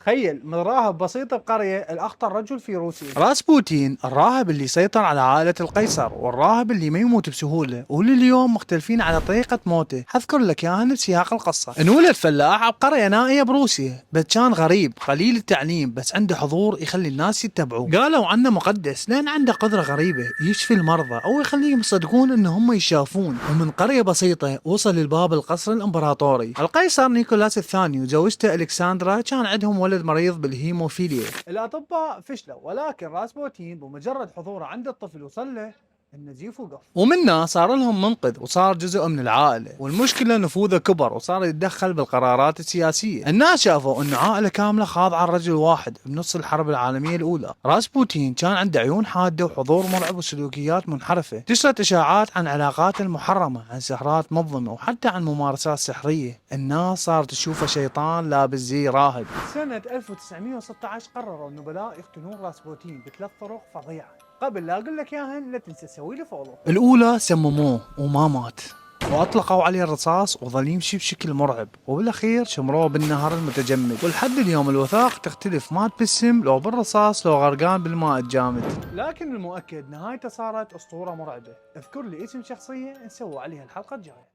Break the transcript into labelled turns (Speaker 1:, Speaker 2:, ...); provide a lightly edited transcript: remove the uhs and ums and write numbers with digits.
Speaker 1: تخيل من راهب بسيط بقرية الأخطر رجل في روسيا.
Speaker 2: راسبوتين الراهب اللي سيطر على عائلة القيصر، والراهب اللي ما يموت بسهولة، ولليوم مختلفين على طريقة موته. حذكر لك اياهن بسياق القصة. انولد فلاح بقرية نائية بروسيا، بس كان غريب قليل التعليم، بس عنده حضور يخلي الناس يتبعوه. قالوا عنه مقدس لان عنده قدرة غريبة يشفي المرضى او يخليهم يصدقون ان هم يشافون. ومن قرية بسيطة وصل للباب القصر الامبراطوري. القيصر نيكولاس الثاني وزوجته الكسندرا كان عندهم ولد مريض بالهيموفيليا.
Speaker 1: الأطباء فشلوا، ولكن راسبوتين بمجرد حضوره عند الطفل وصل له النزيف وقف.
Speaker 2: ومنه صار لهم منقذ وصار جزء من العائلة. والمشكلة نفوذه كبر وصار يتدخل بالقرارات السياسية. الناس شافوا انه عائلة كاملة خاضعة لرجل واحد بنص الحرب العالمية الأولى. راسبوتين كان عنده عيون حادة وحضور مرعب وسلوكيات منحرفة. انتشرت إشاعات عن علاقات المحرمة، عن سهرات منظمة، وحتى عن ممارسات سحرية. الناس صارت تشوفه شيطان لابس زي راهب.
Speaker 1: سنة 1916 قرروا النبلاء يقتلون راسبوتين بثلاث طرق فظيعة. قبل لا أقول لك إياهن لا تنسى تسوي لي فولو.
Speaker 2: الأولى سمموه وما مات، وأطلقوا عليه الرصاص وظل يمشي بشكل مرعب، وبالأخير شمروه بالنهر المتجمد. ولحد اليوم الوثائق تختلف، مات بالسم لو بالرصاص لو غرقان بالماء الجامد.
Speaker 1: لكن المؤكد نهايته صارت أسطورة مرعبة. اذكر لي اسم شخصية نسوي عليها الحلقة الجاية.